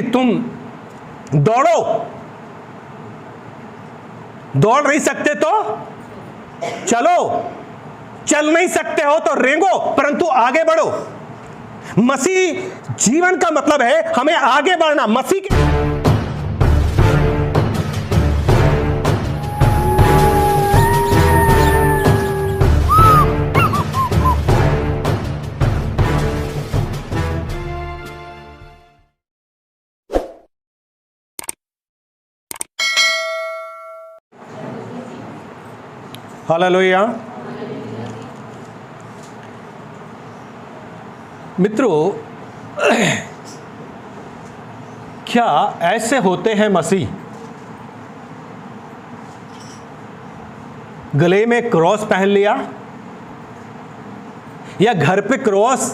तुम दौड़ो, दौड़ नहीं सकते तो चलो, चल नहीं सकते हो तो रेंगो, परंतु आगे बढ़ो। मसीह जीवन का मतलब है हमें आगे बढ़ना। मसीह के हालेलुया। मित्रों, क्या ऐसे होते हैं मसीह? गले में क्रॉस पहन लिया या घर पे क्रॉस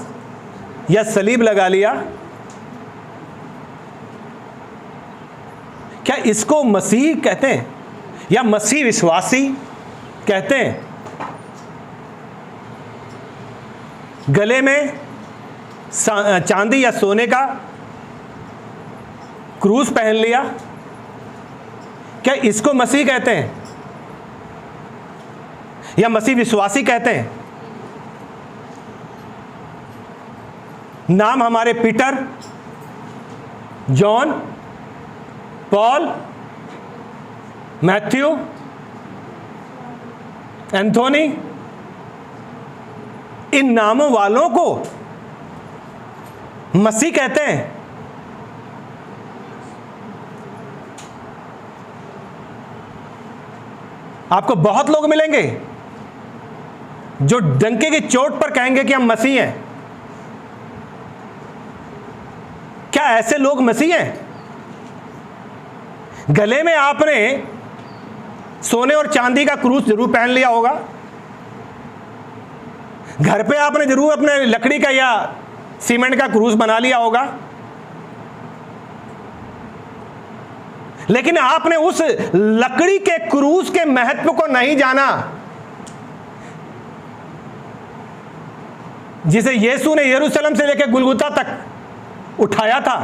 या सलीब लगा लिया, क्या इसको मसीह कहते हैं या मसीह विश्वासी कहते हैं? गले में चांदी या सोने का क्रूस पहन लिया, क्या इसको मसीह कहते हैं या मसीह विश्वासी कहते हैं? नाम हमारे Peter, John, Paul, Matthew, Anthony, इन नामों वालों को मसीह कहते हैं। आपको बहुत लोग मिलेंगे जो डंके की चोट पर कहेंगे कि हम मसीह हैं। क्या ऐसे लोग मसीह हैं? गले में आपने सोने और चांदी का क्रूस जरूर पहन लिया होगा, घर पे आपने जरूर अपने लकड़ी का या सीमेंट का क्रूस बना लिया होगा, लेकिन आपने उस लकड़ी के क्रूस के महत्व को नहीं जाना जिसे यीशु ने यरूशलेम से लेकर गुलगुता तक उठाया था,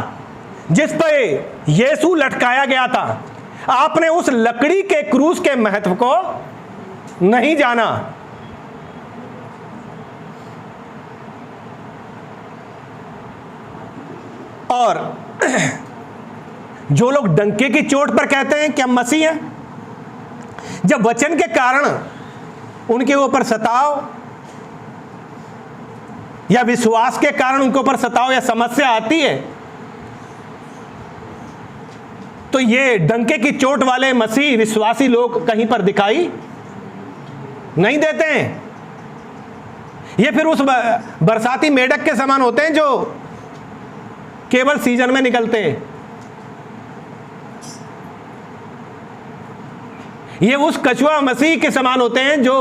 जिस पर यीशु लटकाया गया था। आपने उस लकड़ी के क्रूस के महत्व को नहीं जाना। और जो लोग डंके की चोट पर कहते हैं कि हम मसीह हैं, जब वचन के कारण उनके ऊपर सताव या विश्वास के कारण उनके ऊपर सताव या समस्या आती है, तो ये डंके की चोट वाले मसीह विश्वासी लोग कहीं पर दिखाई नहीं देते हैं। ये फिर उस बरसाती मेढक के समान होते हैं जो केवल सीजन में निकलते हैं। ये उस कछुआ मसीह के समान होते हैं जो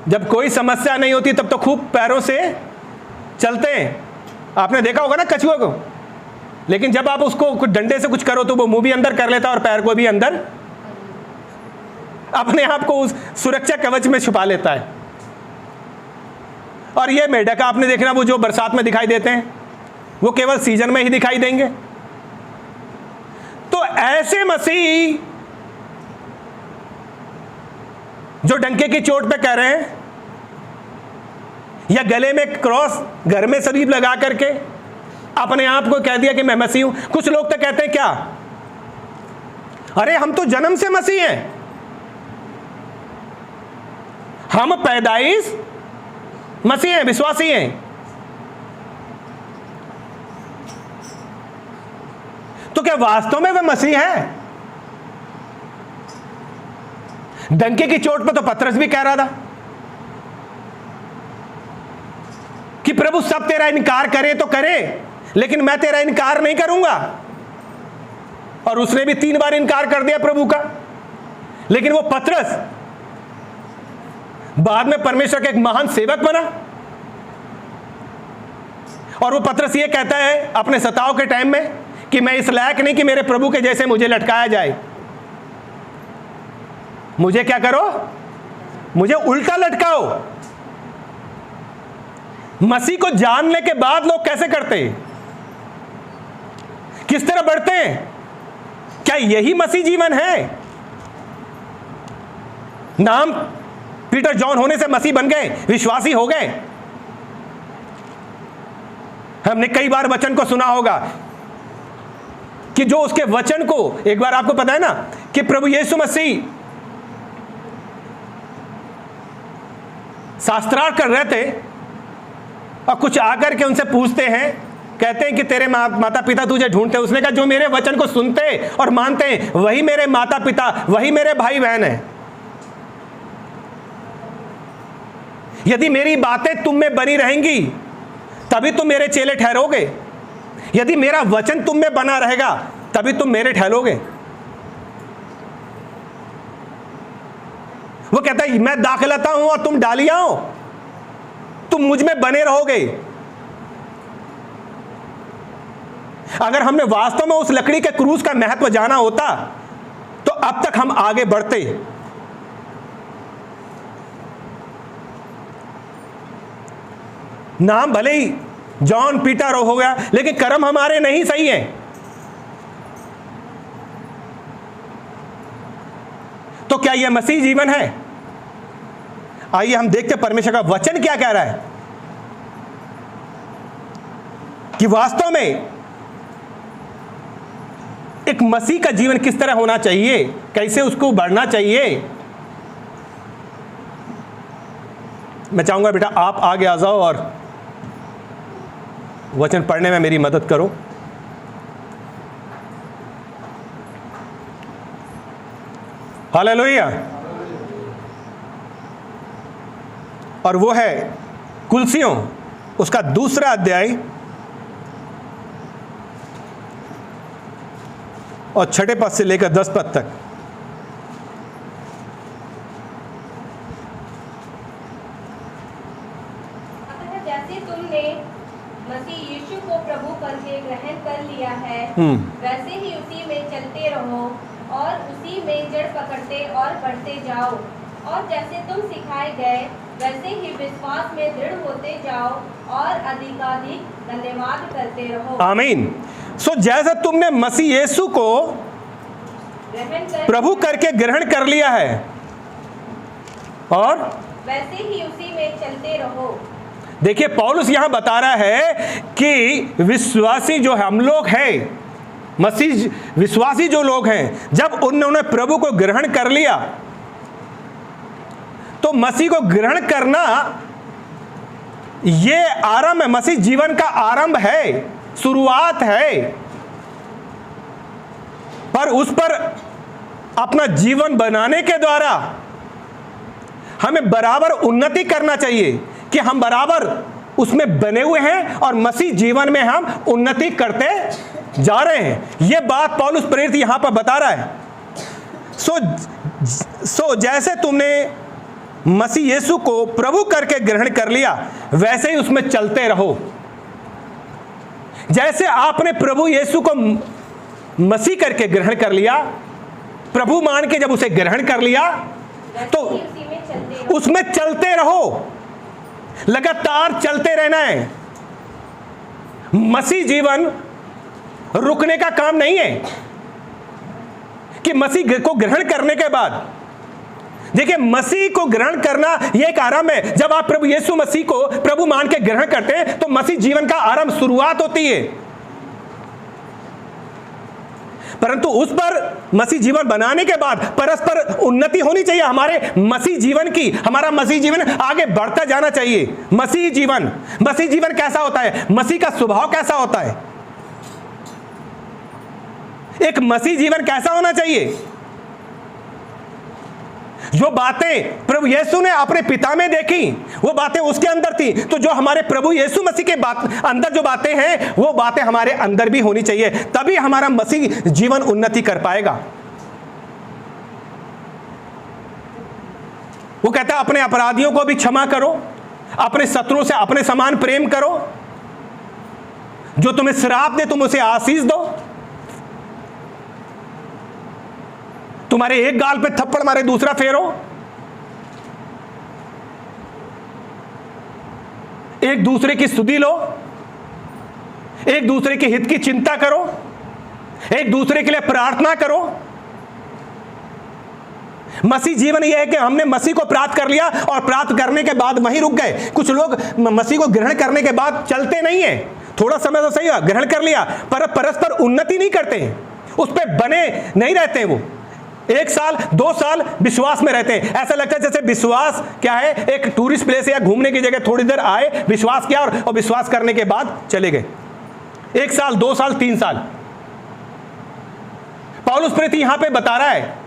जब कोई समस्या नहीं होती तब तो खूब पैरों से चलते हैं। आपने देखा होगा ना कछुआ को, लेकिन जब आप उसको कुछ डंडे से कुछ करो तो वो मुंह भी अंदर कर लेता है और पैर को भी अंदर, अपने आप को उस सुरक्षा कवच में छुपा लेता है। और ये मेढक आपने देखना, वो जो बरसात में दिखाई देते हैं वो केवल सीजन में ही दिखाई देंगे। तो ऐसे मसीह जो डंके की चोट पे कह रहे हैं या गले में क्रॉस, घर में सलीब लगा करके अपने आप को कह दिया कि मैं मसीह हूं। कुछ लोग तो कहते हैं क्या, अरे हम तो जन्म से मसीह हैं, हम पैदाइश मसीह हैं, विश्वासी हैं। तो क्या वास्तव में वे मसीह हैं? डंके की चोट पर तो पतरस भी कह रहा था कि प्रभु सब तेरा इनकार करे तो करे, लेकिन मैं तेरा इनकार नहीं करूंगा। और उसने भी 3 बार इनकार कर दिया प्रभु का। लेकिन वो पतरस बाद में परमेश्वर का एक महान सेवक बना। और वो पतरस ये कहता है अपने सताव के टाइम में कि मैं इस लायक नहीं कि मेरे प्रभु के जैसे मुझे लटकाया जाए, मुझे क्या करो, मुझे उल्टा लटकाओ। मसीह को जानने के बाद लोग कैसे करते हैं? किस तरह बढ़ते हैं? क्या यही मसीह जीवन है? नाम पीटर जॉन होने से मसीह बन गए, विश्वासी हो गए। हमने कई बार वचन को सुना होगा कि जो उसके वचन को, एक बार आपको पता है ना कि प्रभु यीशु मसीह शास्त्रार्थ कर रहे थे और कुछ आकर के उनसे पूछते हैं, कहते हैं कि तेरे माता पिता तुझे ढूंढते हैं। उसने कहा जो मेरे वचन को सुनते और मानते हैं वही मेरे माता पिता, वही मेरे भाई बहन हैं। यदि मेरी बातें तुम में बनी रहेंगी तभी तुम मेरे चेले ठहरोगे। यदि मेरा वचन तुम में बना रहेगा तभी तुम मेरे ठहरोगे। वो कहता है मैं दाखलता हूं और तुम डालियां हो, तुम मुझ में बने रहोगे। अगर हमने वास्तव में उस लकड़ी के क्रूस का महत्व जाना होता तो अब तक हम आगे बढ़ते। नाम भले ही जॉन पीटर हो गया, लेकिन कर्म हमारे नहीं सही हैं। तो क्या यह मसीह जीवन है? आइए हम देखते हैं परमेश्वर का वचन क्या कह रहा है कि वास्तव में एक मसीह का जीवन किस तरह होना चाहिए, कैसे उसको बढ़ना चाहिए। मैं चाहूंगा बेटा आप आगे आ जाओ और वचन पढ़ने में मेरी मदद करो। हालेलुया। और वो है कुलसियों उसका 2 अध्याय और 6 पद से लेकर 10 पद तक। जैसे तुमने मसीह यीशु को प्रभु करके ग्रहण कर लिया है, वैसे ही उसी में चलते रहो और उसी में जड़ पकड़ते और बढ़ते जाओ। और जैसे तुम सिखाए गए वैसे ही विश्वास में दृढ़ होते जाओ और अधिकाधिक धन्यवाद करते रहो। आमीन। सो जैसे तुमने मसीह यीशु को प्रभु करके ग्रहण कर लिया है और वैसे ही उसी में चलते रहो। देखिए पौलुस यहां बता रहा है कि विश्वासी जो हम लोग हैं, मसीह विश्वासी जो लोग हैं, जब उन्होंने प्रभु को ग्रहण कर लिया तो मसीह को ग्रहण करना ये आरंभ है, मसीह जीवन का आरंभ है, शुरुआत है। पर उस पर अपना जीवन बनाने के द्वारा हमें बराबर उन्नति करना चाहिए कि हम बराबर उसमें बने हुए हैं और मसीह जीवन में हम उन्नति करते जा रहे हैं। यह बात पौलुस प्रेरित यहां पर बता रहा है। सो जैसे तुमने मसीह यीशु को प्रभु करके ग्रहण कर लिया वैसे ही उसमें चलते रहो। जैसे आपने प्रभु यीशु को मसीह करके ग्रहण कर लिया, प्रभु मान के जब उसे ग्रहण कर लिया तो उसमें चलते रहो, लगातार चलते रहना है। मसीह जीवन रुकने का काम नहीं है कि मसीह को ग्रहण करने के बाद, देखिए मसीह को ग्रहण करना यह एक आरंभ है। जब आप प्रभु यीशु मसीह को प्रभु मान के ग्रहण करते हैं तो मसीह जीवन का आरंभ, शुरुआत होती है। परंतु उस पर मसीह जीवन बनाने के बाद परस्पर उन्नति होनी चाहिए हमारे मसीह जीवन की। हमारा मसीह जीवन आगे बढ़ता जाना चाहिए। मसीह जीवन कैसा होता है? मसीह का स्वभाव कैसा होता है? एक मसीह जीवन कैसा होना चाहिए? जो बातें प्रभु यीशु ने अपने पिता में देखी वो बातें उसके अंदर थी, तो जो हमारे प्रभु यीशु मसीह के अंदर जो बातें हैं वो बातें हमारे अंदर भी होनी चाहिए, तभी हमारा मसीह जीवन उन्नति कर पाएगा। वो कहता है अपने अपराधियों को भी क्षमा करो, अपने शत्रुओं से अपने समान प्रेम करो, जो तुम्हें श्राप दे तुम उसे आशीष दो, तुम्हारे एक गाल पे थप्पड़ मारे दूसरा फेरो, एक दूसरे की स्तुति लो, एक दूसरे के हित की चिंता करो, एक दूसरे के लिए प्रार्थना करो। मसीह जीवन यह है कि हमने मसीह को प्राप्त कर लिया और प्राप्त करने के बाद वहीं रुक गए। कुछ लोग मसीह को ग्रहण करने के बाद चलते नहीं है, थोड़ा समय तो सही है, ग्रहण कर लिया, पर परस्पर उन्नति नहीं करते हैं, उस पर बने नहीं रहते हैं। वो 1 साल 2 साल विश्वास में रहते हैं। ऐसा लगता है जैसे विश्वास क्या है, एक टूरिस्ट प्लेस या घूमने की जगह, थोड़ी देर आए, विश्वास किया और विश्वास करने के बाद चले गए। 1 साल 2 साल 3 साल। पौलुस प्रेरित यहां पे बता रहा है,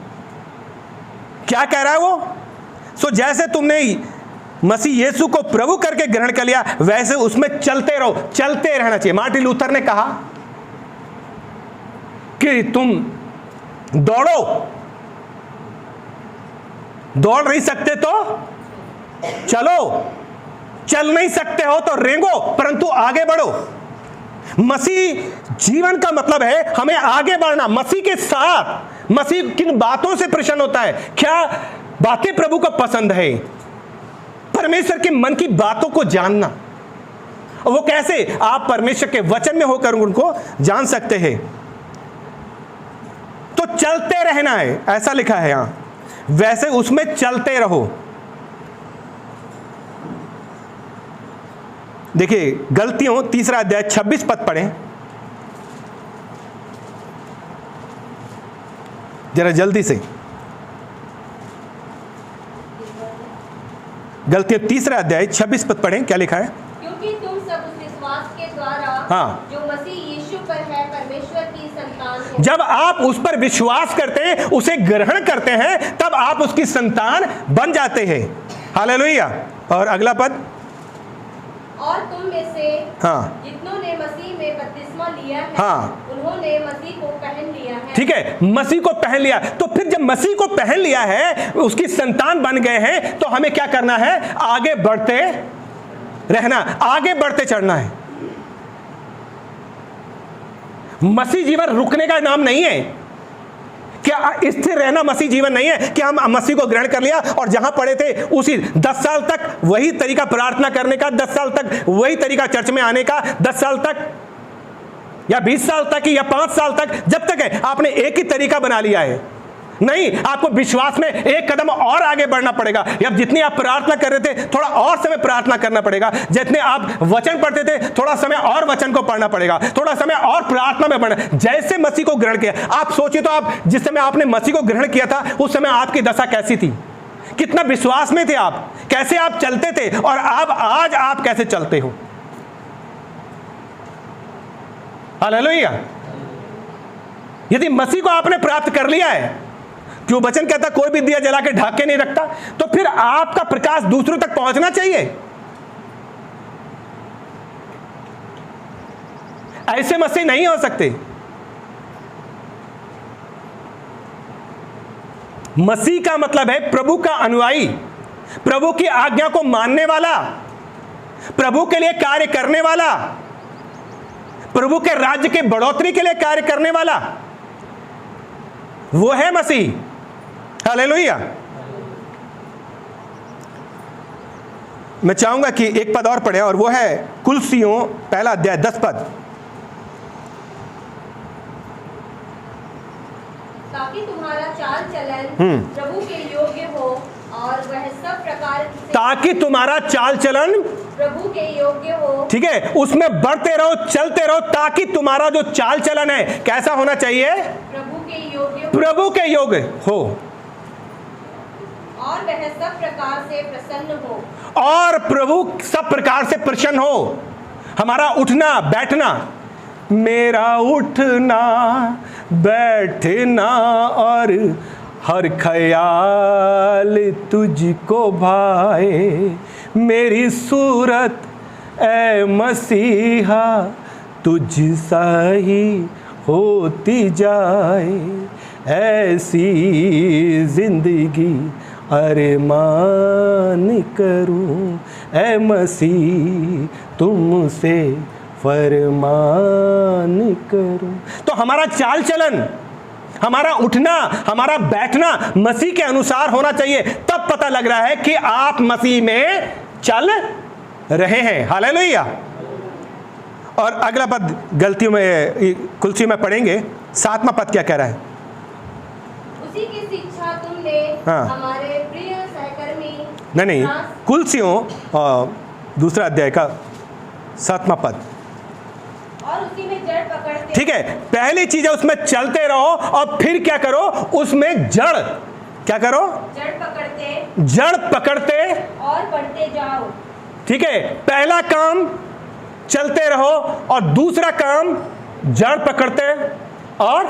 क्या कह रहा है वो? सो जैसे तुमने मसीह यीशु को प्रभु करके ग्रहण कर लिया, वैसे उसमें चलते रहो। चलते रहना चाहिए। मार्टिन लूथर ने कहा कि तुम दौड़ो, दौड़ नहीं सकते तो चलो, चल नहीं सकते हो तो रेंगो, परंतु आगे बढ़ो। मसीह जीवन का मतलब है हमें आगे बढ़ना, मसीह के साथ। मसीह किन बातों से प्रसन्न होता है? क्या बातें प्रभु को पसंद है? परमेश्वर के मन की बातों को जानना। वो कैसे? आप परमेश्वर के वचन में होकर उनको जान सकते हैं। तो चलते रहना है, ऐसा लिखा है यहां, वैसे उसमें चलते रहो। देखिए गलतियों 3 अध्याय 26 पद पढ़ें जरा जल्दी से। गलतियों 3 अध्याय 26 पद पढ़ें, क्या लिखा है? क्योंकि तुम सब उस विश्वास के द्वारा हाँ, जो मसीह यीशु पर है परमेश्वर की संतान हो। जब आप उस पर विश्वास करते हैं, उसे ग्रहण करते हैं, तब आप उसकी संतान बन जाते हैं। हालेलुया। और अगला पद, और तुम में से हाँ, जितनों ने मसीह में बपतिस्मा लिया है, हाँ, उन्होंने मसीह को पहन लिया है। ठीक है, मसीह को पहन लिया। तो फिर जब मसीह को पहन लिया है, उसकी संतान बन गए हैं, तो हमें क्या करना है? आगे बढ़ते रहना, आगे बढ़ते चढ़ना है। मसीह जीवन रुकने का नाम नहीं है। क्या स्थिर रहना मसीह जीवन नहीं है कि हम मसीह को ग्रहण कर लिया और जहां पड़े थे उसी 10 साल तक वही तरीका प्रार्थना करने का, 10 साल तक वही तरीका चर्च में आने का, 10 साल तक या 20 साल तक या 5 साल तक, जब तक है आपने एक ही तरीका बना लिया है? नहीं, आपको विश्वास में एक कदम और आगे बढ़ना पड़ेगा। या जितनी आप प्रार्थना कर रहे थे, थोड़ा और समय प्रार्थना करना पड़ेगा। जितने आप वचन पढ़ते थे, थोड़ा समय और वचन को पढ़ना पड़ेगा, थोड़ा समय और प्रार्थना में बढ़ना। जैसे मसीह को ग्रहण किया, आप सोचिए तो आप जिस समय आपने मसीह को ग्रहण किया था, उस समय आपकी दशा कैसी थी? कितना विश्वास में थे आप? कैसे आप चलते थे? और आज आप कैसे चलते हो? हालेलुया। यदि मसीह को आपने प्राप्त कर लिया है, क्यों वचन कहता कोई भी दिया जला के ढक के नहीं रखता, तो फिर आपका प्रकाश दूसरों तक पहुंचना चाहिए। ऐसे मसीह नहीं हो सकते। मसीह का मतलब है प्रभु का अनुयायी, प्रभु की आज्ञा को मानने वाला, प्रभु के लिए कार्य करने वाला, प्रभु के राज्य के बढ़ोतरी के लिए कार्य करने वाला, वो है मसीह। हालेलुया। मैं चाहूंगा कि एक पद और पढ़े, और वो है कुलसियों 1 अध्याय 10 पद। ताकि तुम्हारा चाल चलन प्रभु के योग्य हो और वह सब प्रकार से, ताकि तुम्हारा चाल चलन प्रभु के योग्य हो, ठीक है, उसमें बढ़ते रहो, चलते रहो, ताकि तुम्हारा जो चाल चलन है कैसा होना चाहिए? प्रभु के योग्य हो, प्रभु के योग्य हो, और वह सब प्रकार से प्रसन्न हो, और प्रभु सब प्रकार से प्रसन्न हो। हमारा उठना बैठना, मेरा उठना बैठना और हर ख्याल तुझको भाए, मेरी सूरत ए मसीहा तुझ सा ही होती जाए, ऐसी जिंदगी अरमान करूं, ए मसीह तुमसे फरमान करूं। तो हमारा चाल चलन, हमारा उठना, हमारा बैठना मसीह के अनुसार होना चाहिए। तब पता लग रहा है कि आप मसीह में चल रहे हैं। हालेलुया। और अगला पद गलतियों में कुलसी में पढ़ेंगे, 7वां पद क्या कह रहा है? उसी की शिक्षा तुमने हाँ। हमारे प्रिय सहकर्मी नहीं कुलसियों दूसरा अध्याय का 7वां पद। और उसी में जड़ पकड़ते। ठीक है, पहली चीज है उसमें चलते रहो और फिर क्या करो, उसमें जड़ क्या करो? जड़ पकड़ते और बढ़ते जाओ। ठीक है, पहला काम चलते रहो और दूसरा काम जड़ पकड़ते और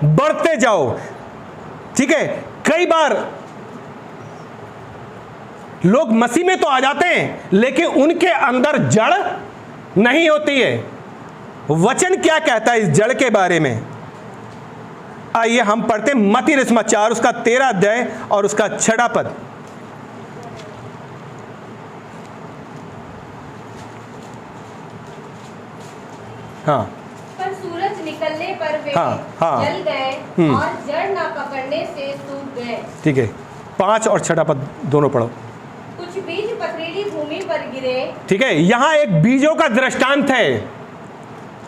बढ़ते जाओ। ठीक है, कई बार लोग मसीह में तो आ जाते हैं लेकिन उनके अंदर जड़ नहीं होती है। वचन क्या कहता है इस जड़ के बारे में? आइए हम पढ़ते हैं मत्ती सुसमाचार उसका 13 अध्याय और उसका 6 पद। हाँ, पर सूरज निकलने पर वे हाँ। जल गए और जड़ न पकड़ने से सूख गए। ठीक है, 5 और 6 पद दोनों पढ़ो। कुछ बीज पथरीली भूमि पर गिरे। ठीक है, यहां एक बीजों का दृष्टांत है।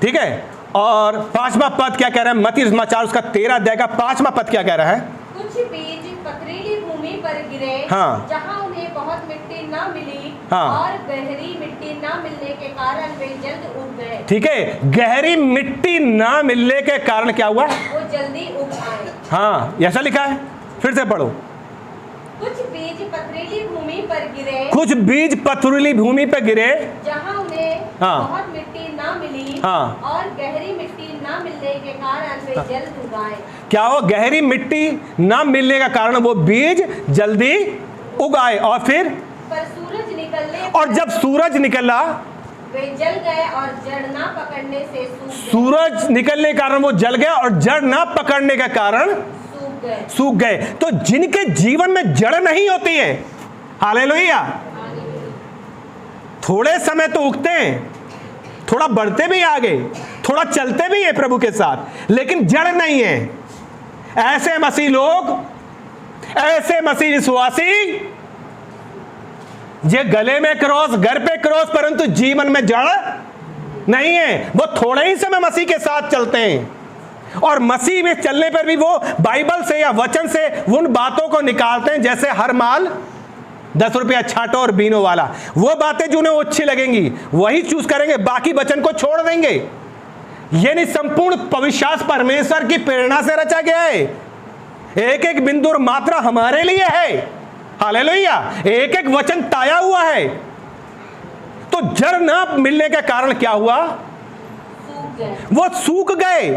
ठीक है, और 5वां पद क्या कह रहा है? मत्ती सुसमाचार उसका 13 अध्याय का 5वां पद क्या कह रहा है? कुछ बीज पथरीली भूमि पर गिरे, हाँ। जहां उन्हें बहुत मिट्टी न मिली, हाँ। और गहरी मिट्टी न मिलने के कारण वे जल्द उग गए। ठीक है, गहरी मिट्टी ना मिलने के कारण क्या हुआ? वो जल्दी उग आए। हाँ, ऐसा लिखा है, फिर से पढ़ो। कुछ बीज पथरीली भूमि पर गिरे। कुछ बीज पथरीली भूमि पर गिरे, जहां उन्हें हाँ। बहुत मिट्टी न मिली, हाँ। और गहरी मिट्टी न मिलने के कारण वे जल्द उग आए। क्या हो? गहरी मिट्टी ना मिलने का कारण वो बीज जल्दी उग आए। और फिर पर सूरज निकलने और जब सूरज निकला, वे जल गए और जड़ ना पकड़ने से सूख गए। सूरज निकलने के कारण वो जल गया और जड़ ना पकड़ने के कारण सूख गए। तो जिनके जीवन में जड़ नहीं होती है, हालेलुया, थोड़े समय तो उगते हैं, थोड़ा बढ़ते भी आगे, थोड़ा चलते भी है प्रभु के साथ, लेकिन जड़ नहीं है। ऐसे मसीह लोग, ऐसे मसीह विश्वासी जे गले में क्रॉस, घर पे क्रॉस, परंतु जीवन में जड़ नहीं है। वो थोड़े ही समय मसीह के साथ चलते हैं और मसीह में चलने पर भी वो बाइबल से या वचन से उन बातों को निकालते हैं, जैसे हर माल 10 रुपया छांटो और बीनो वाला। वो बातें जो उन्हें अच्छी लगेंगी वही चूज करेंगे, बाकी वचन को छोड़ देंगे। ये नहीं, संपूर्ण पवित्र परमेश्वर की प्रेरणा से रचा गया है। एक एक बिंदु और मात्रा हमारे लिए है। हालेलुया, एक एक वचन ताया हुआ है। तो जड़ ना मिलने के कारण क्या हुआ? वो सूख गए।